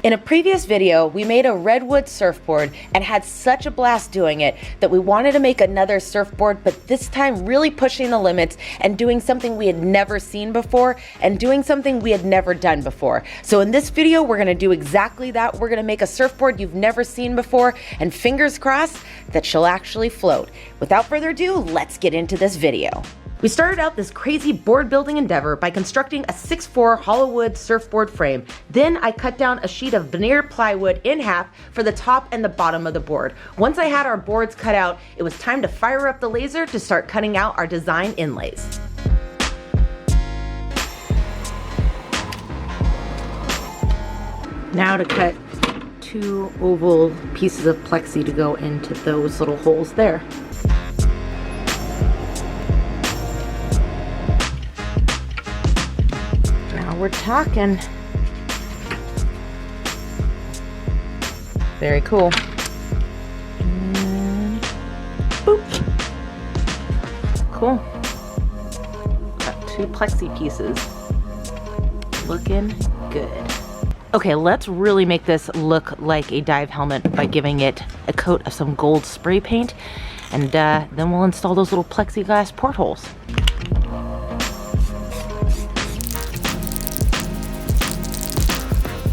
In a previous video, we made a redwood surfboard and had such a blast doing it that we wanted to make another surfboard, but this time really pushing the limits and doing something we had never seen before and doing something we had never done before. So in this video, we're gonna do exactly that. We're gonna make a surfboard you've never seen before, and fingers crossed that she'll actually float. Without further ado, let's get into this video. We started out this crazy board building endeavor by constructing a 6'4" hollow wood surfboard frame. Then I cut down a sheet of veneer plywood in half for the top and the bottom of the board. Once I had our boards cut out, it was time to fire up the laser to start cutting out our design inlays. Now to cut 2 oval pieces of plexi to go into those little holes there. We're talking. Very cool. And boop. Cool. Got 2 plexi pieces. Looking good. Okay, let's really make this look like a dive helmet by giving it a coat of some gold spray paint, and then we'll install those little plexiglass portholes.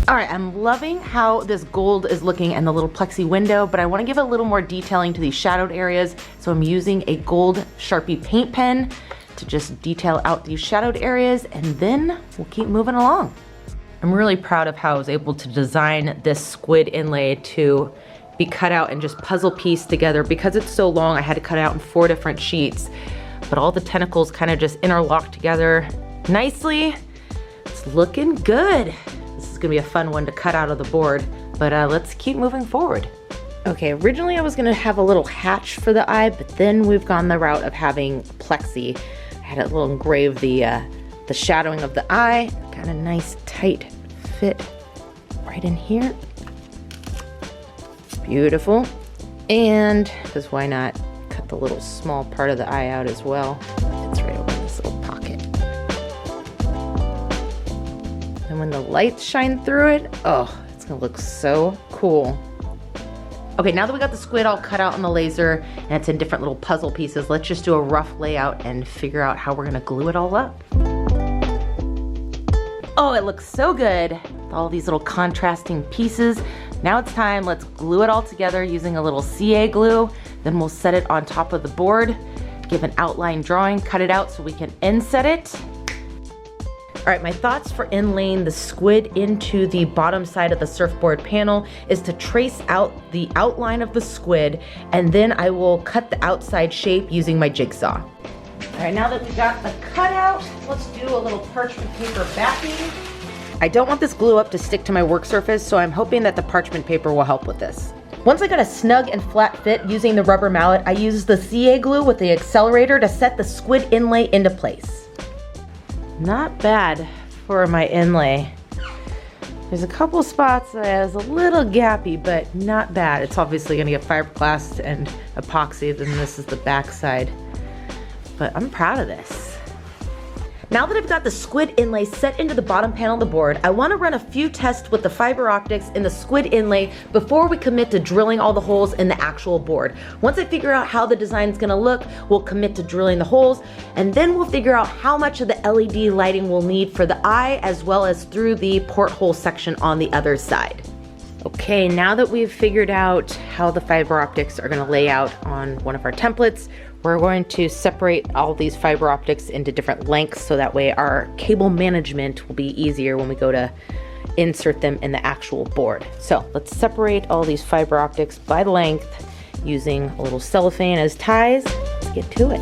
All right, I'm loving how this gold is looking and the little plexi window, but I want to give a little more detailing to these shadowed areas. So I'm using a gold Sharpie paint pen to just detail out these shadowed areas, and then we'll keep moving along. I'm really proud of how I was able to design this squid inlay to be cut out and just puzzle piece together. Because it's so long, I had to cut it out in 4 different sheets, but all the tentacles kind of just interlock together nicely. It's looking good. This is gonna be a fun one to cut out of the board, but let's keep moving forward. Okay, originally I was gonna have a little hatch for the eye, but then we've gone the route of having plexi. I had a little engrave the shadowing of the eye, kind of nice tight fit right in here. Beautiful. And because why not cut the little small part of the eye out as well. It's right over in this little pocket. And when the lights shine through it, oh, it's gonna look so cool. Okay, now that we got the squid all cut out on the laser and it's in different little puzzle pieces, let's just do a rough layout and figure out how we're gonna glue it all up. Oh, it looks so good with all these little contrasting pieces. Now it's time, let's glue it all together using a little CA glue. Then we'll set it on top of the board, give an outline drawing, cut it out so we can inset it. All right, my thoughts for inlaying the squid into the bottom side of the surfboard panel is to trace out the outline of the squid, and then I will cut the outside shape using my jigsaw. All right, now that we got the cutout, let's do a little parchment paper backing. I don't want this glue up to stick to my work surface, so I'm hoping that the parchment paper will help with this. Once I got a snug and flat fit using the rubber mallet, I used the CA glue with the accelerator to set the squid inlay into place. Not bad for my inlay. There's a couple spots that is a little gappy, but not bad. It's obviously gonna get fiberglass and epoxy, then this is the back side. But I'm proud of this. Now that I've got the squid inlay set into the bottom panel of the board, I want to run a few tests with the fiber optics in the squid inlay before we commit to drilling all the holes in the actual board. Once I figure out how the design is going to look, we'll commit to drilling the holes, and then we'll figure out how much of the LED lighting we'll need for the eye as well as through the porthole section on the other side. Okay, now that we've figured out how the fiber optics are going to lay out on one of our templates, we're going to separate all these fiber optics into different lengths so that way our cable management will be easier when we go to insert them in the actual board. So let's separate all these fiber optics by length using a little cellophane as ties. Let's get to it.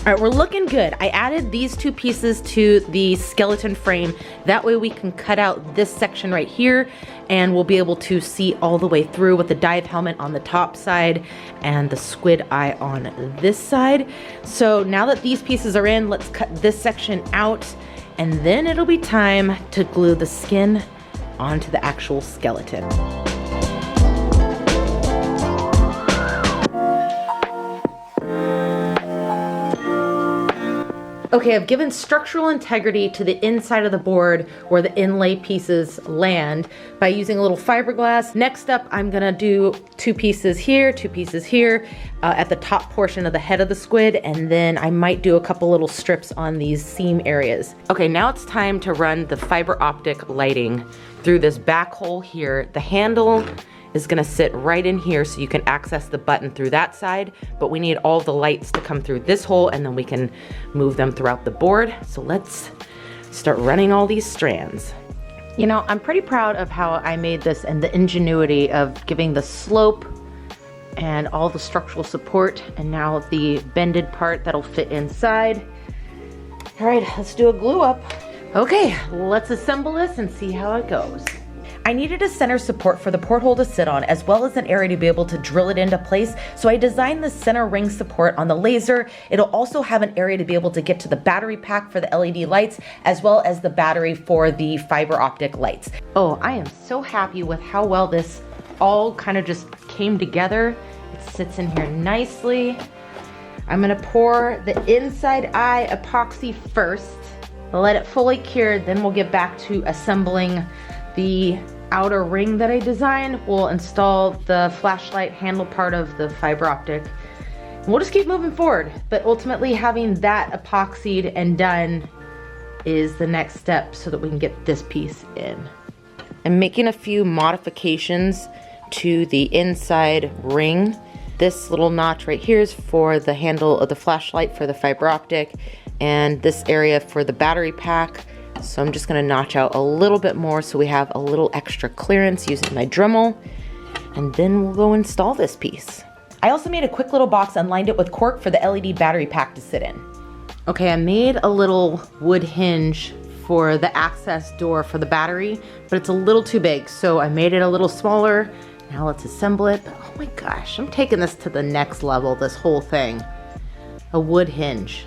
All right, we're looking good. I added these 2 pieces to the skeleton frame. That way we can cut out this section right here and we'll be able to see all the way through with the dive helmet on the top side and the squid eye on this side. So now that these pieces are in, let's cut this section out, and then it'll be time to glue the skin onto the actual skeleton. Okay, I've given structural integrity to the inside of the board where the inlay pieces land by using a little fiberglass. Next up, I'm gonna do 2 pieces here, 2 pieces here at the top portion of the head of the squid, and then I might do a couple little strips on these seam areas. Okay, now it's time to run the fiber optic lighting through this back hole here. The handle is gonna sit right in here so you can access the button through that side, but we need all the lights to come through this hole and then we can move them throughout the board. So let's start running all these strands. You know, I'm pretty proud of how I made this and the ingenuity of giving the slope and all the structural support, and now the bended part that'll fit inside. All right, let's do a glue up. Okay, let's assemble this and see how it goes. I needed a center support for the porthole to sit on, as well as an area to be able to drill it into place, so I designed the center ring support on the laser. It'll also have an area to be able to get to the battery pack for the LED lights, as well as the battery for the fiber optic lights. Oh, I am so happy with how well this all kind of just came together. It sits in here nicely. I'm gonna pour the inside eye epoxy first, let it fully cure, then we'll get back to assembling the outer ring that I designed. We'll install the flashlight handle part of the fiber optic. We'll just keep moving forward, but ultimately having that epoxied and done is the next step so that we can get this piece in. I'm making a few modifications to the inside ring. This little notch right here is for the handle of the flashlight for the fiber optic, and this area for the battery pack. So I'm just gonna notch out a little bit more so we have a little extra clearance using my Dremel, and then we'll go install this piece. I also made a quick little box and lined it with cork for the LED battery pack to sit in. Okay, I made a little wood hinge for the access door for the battery, but it's a little too big, so I made it a little smaller. Now let's assemble it. But oh my gosh, I'm taking this to the next level, this whole thing. A wood hinge.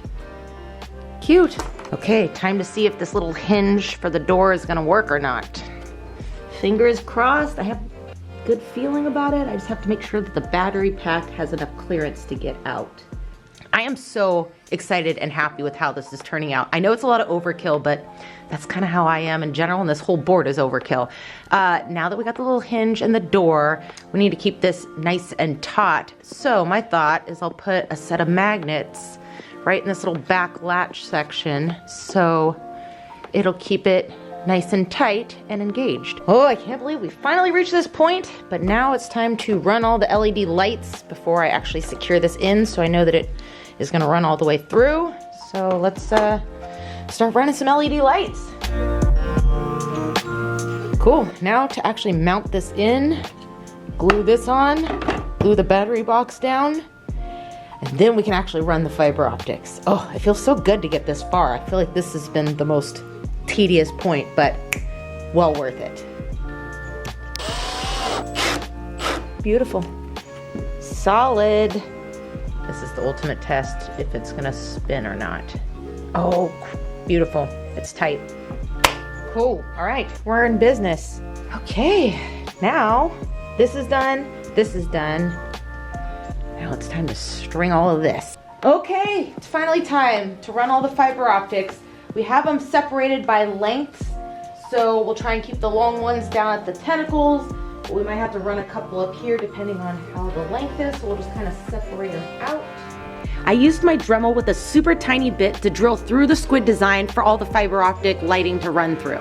Cute. Okay, time to see if this little hinge for the door is gonna work or not. Fingers crossed. I have a good feeling about it. I just have to make sure that the battery pack has enough clearance to get out. I am so excited and happy with how this is turning out. I know it's a lot of overkill, but that's kind of how I am in general, and this whole board is overkill. Now that we got the little hinge and the door, we need to keep this nice and taut. So my thought is I'll put a set of magnets right in this little back latch section, so it'll keep it nice and tight and engaged. Oh, I can't believe we finally reached this point, but now it's time to run all the LED lights before I actually secure this in, so I know that it is gonna run all the way through. So let's start running some LED lights. Cool, now to actually mount this in, glue this on, glue the battery box down, and then we can actually run the fiber optics. Oh, it feels so good to get this far. I feel like this has been the most tedious point, but well worth it. Beautiful. Solid. This is the ultimate test if it's gonna spin or not. Oh, beautiful. It's tight. Cool. All right, we're in business. Okay, now this is done. This is done. Now it's time to string all of this. Okay, it's finally time to run all the fiber optics. We have them separated by lengths, so we'll try and keep the long ones down at the tentacles. We might have to run a couple up here depending on how the length is, so we'll just kind of separate them out. I used my Dremel with a super tiny bit to drill through the squid design for all the fiber optic lighting to run through.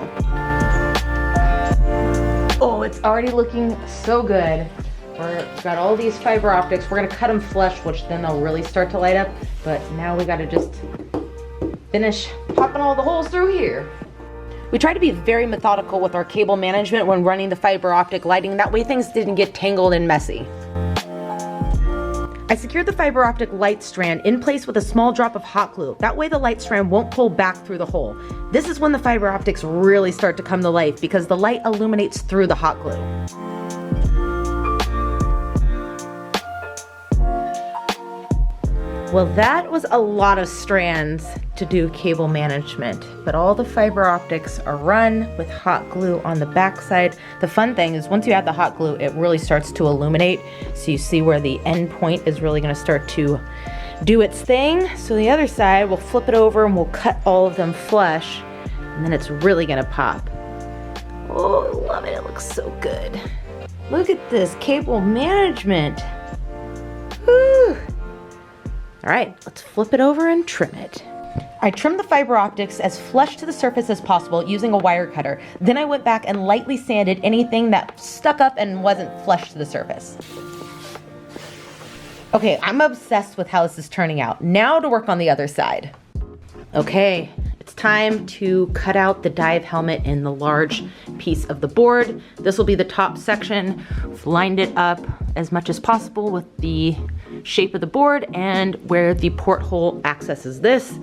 Oh, it's already looking so good. We've got all these fiber optics. We're gonna cut them flush, which then they'll really start to light up. But now we gotta just finish popping all the holes through here. We try to be very methodical with our cable management when running the fiber optic lighting. That way things didn't get tangled and messy. I secured the fiber optic light strand in place with a small drop of hot glue. That way the light strand won't pull back through the hole. This is when the fiber optics really start to come to life because the light illuminates through the hot glue. Well, that was a lot of strands to do cable management, but all the fiber optics are run with hot glue on the back side. The fun thing is once you add the hot glue, it really starts to illuminate. So you see where the end point is really gonna start to do its thing. So the other side, we'll flip it over and we'll cut all of them flush, and then it's really gonna pop. Oh, I love it, it looks so good. Look at this cable management. Whew. All right, let's flip it over and trim it. I trimmed the fiber optics as flush to the surface as possible using a wire cutter. Then I went back and lightly sanded anything that stuck up and wasn't flush to the surface. Okay, I'm obsessed with how this is turning out. Now to work on the other side. Okay, it's time to cut out the dive helmet in the large piece of the board. This will be the top section. Lined it up as much as possible with the shape of the board and where the porthole accesses this.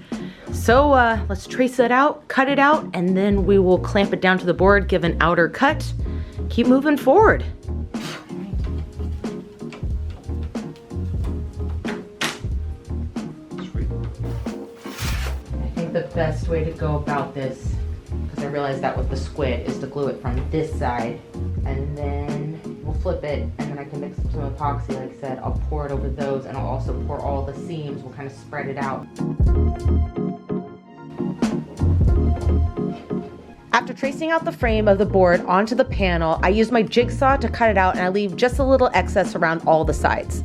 So let's trace it out, cut it out, and then we will clamp it down to the board, give an outer cut. Keep moving forward. I think the best way to go about this, because I realized that with the squid, is to glue it from this side, and then we'll flip it, and then I can mix some epoxy. Like I said, I'll pour it over those, and I'll also pour all the seams. We'll kind of spread it out. After tracing out the frame of the board onto the panel, I use my jigsaw to cut it out, and I leave just a little excess around all the sides.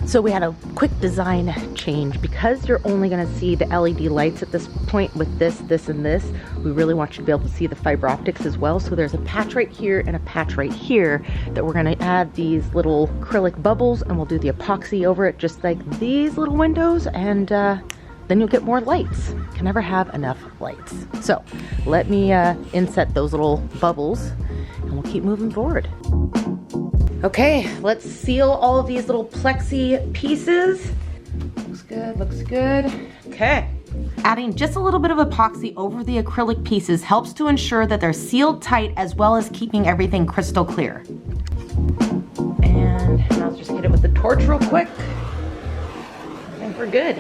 So we had a quick design change. Because you're only gonna see the LED lights at this point with this, and this, we really want you to be able to see the fiber optics as well. So there's a patch right here and a patch right here that we're gonna add these little acrylic bubbles, and we'll do the epoxy over it just like these little windows, and then you'll get more lights. Can never have enough lights. So let me inset those little bubbles, and we'll keep moving forward. Okay, let's seal all of these little plexi pieces. Looks good, looks good. Okay. Adding just a little bit of epoxy over the acrylic pieces helps to ensure that they're sealed tight, as well as keeping everything crystal clear. And I'll just hit it with the torch real quick. And we're good.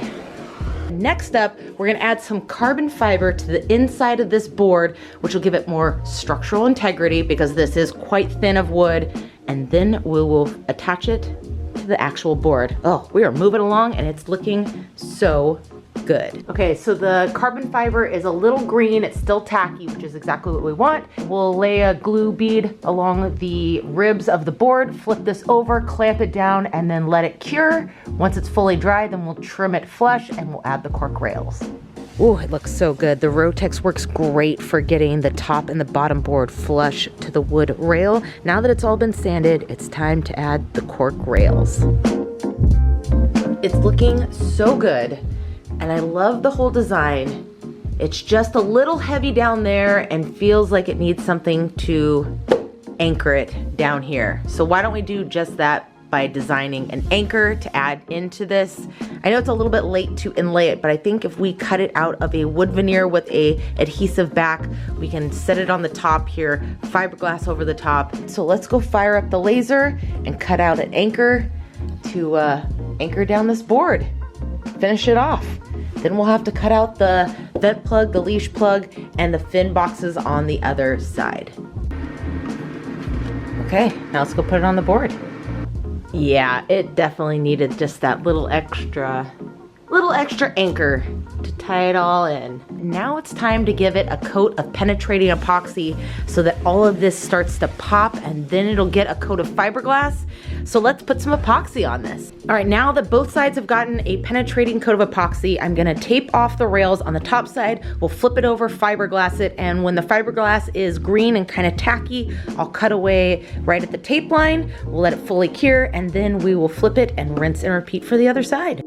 Next up, we're gonna add some carbon fiber to the inside of this board, which will give it more structural integrity because this is quite thin of wood, and then we will attach it to the actual board. Oh, we are moving along and it's looking so good. Okay, so the carbon fiber is a little green. It's still tacky, which is exactly what we want. We'll lay a glue bead along the ribs of the board, flip this over, clamp it down, and then let it cure. Once it's fully dry, then we'll trim it flush and we'll add the cork rails. Ooh, it looks so good. The Rotex works great for getting the top and the bottom board flush to the wood rail. Now that it's all been sanded, it's time to add the cork rails. It's looking so good. And I love the whole design. It's just a little heavy down there and feels like it needs something to anchor it down here. So why don't we do just that by designing an anchor to add into this. I know it's a little bit late to inlay it, but I think if we cut it out of a wood veneer with a adhesive back, we can set it on the top here, fiberglass over the top. So let's go fire up the laser and cut out an anchor to anchor down this board. Finish it off. Then we'll have to cut out the vent plug, the leash plug, and the fin boxes on the other side. Okay, now let's go put it on the board. Yeah, it definitely needed just that little extra anchor to tie it all in. Now it's time to give it a coat of penetrating epoxy so that all of this starts to pop, and then it'll get a coat of fiberglass. So let's put some epoxy on this. All right, now that both sides have gotten a penetrating coat of epoxy, I'm gonna tape off the rails on the top side. We'll flip it over, fiberglass it, and when the fiberglass is green and kind of tacky, I'll cut away right at the tape line. We'll let it fully cure, and then we will flip it and rinse and repeat for the other side.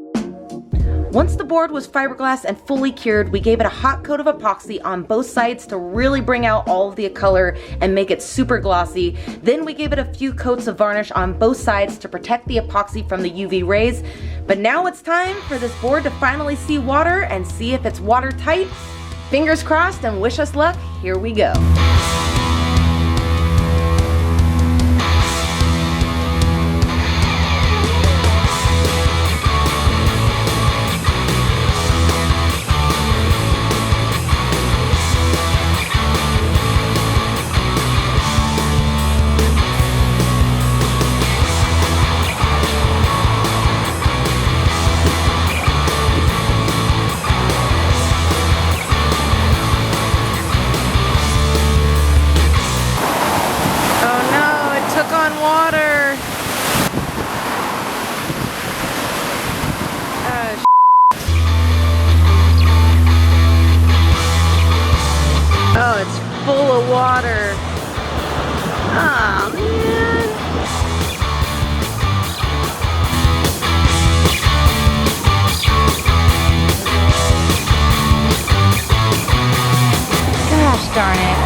Once the board was fiberglass and fully cured, we gave it a hot coat of epoxy on both sides to really bring out all of the color and make it super glossy. Then we gave it a few coats of varnish on both sides to protect the epoxy from the UV rays. But now it's time for this board to finally see water and see if it's watertight. Fingers crossed and wish us luck. Here we go. Oh, it's full of water. Oh, man. Gosh darn it.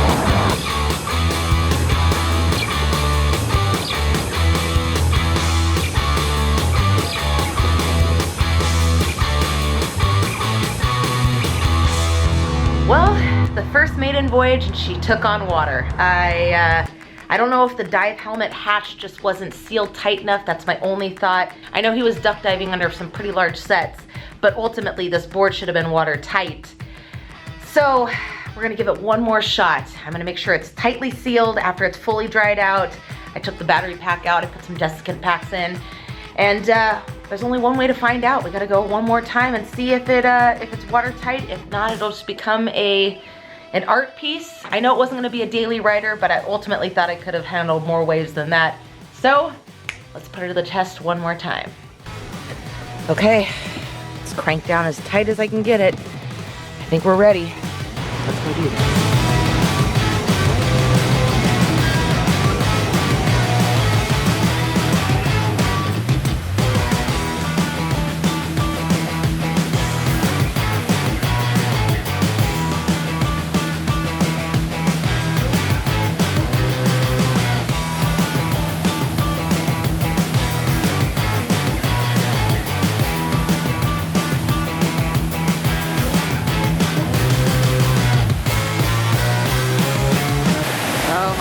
Well, the first maiden voyage and she took on water. I don't know if the dive helmet hatch just wasn't sealed tight enough. That's my only thought. I know he was duck diving under some pretty large sets, but ultimately this board should have been watertight. So we're gonna give it one more shot. I'm gonna make sure it's tightly sealed after it's fully dried out. I took the battery pack out, I put some desiccant packs in, and there's only one way to find out. We gotta go one more time and see if it's watertight. If not, it'll just become an art piece. I know it wasn't gonna be a daily rider, but I ultimately thought I could have handled more waves than that. So let's put it to the test one more time. Okay, let's crank down as tight as I can get it. I think we're ready. Let's go do this.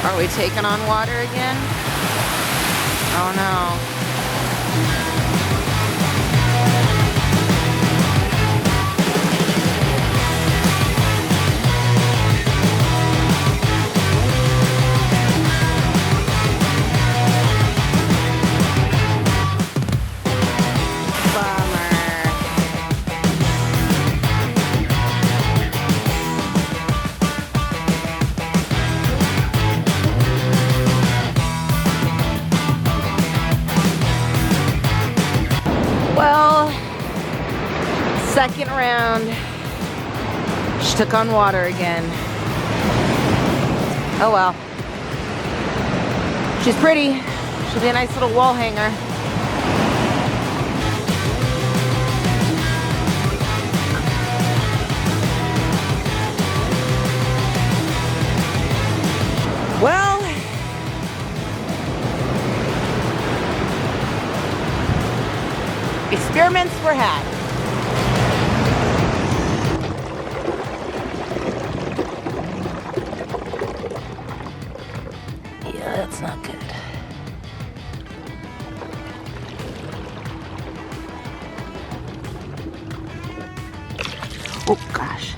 Are we taking on water again? Oh no. Well, second round, she took on water again. Oh well. She's pretty. She'll be a nice little wall hanger. Well, experiments were had. Yeah, that's not good. Oh gosh.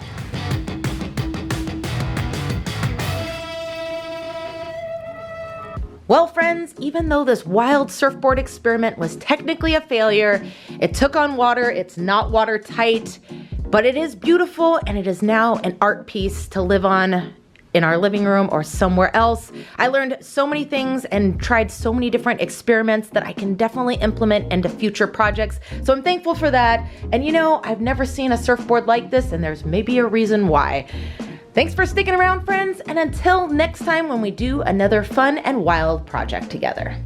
Well friends, even though this wild surfboard experiment was technically a failure, it took on water, it's not watertight, but it is beautiful and it is now an art piece to live on in our living room or somewhere else. I learned so many things and tried so many different experiments that I can definitely implement into future projects. So I'm thankful for that. And you know, I've never seen a surfboard like this and there's maybe a reason why. Thanks for sticking around, friends, and until next time when we do another fun and wild project together.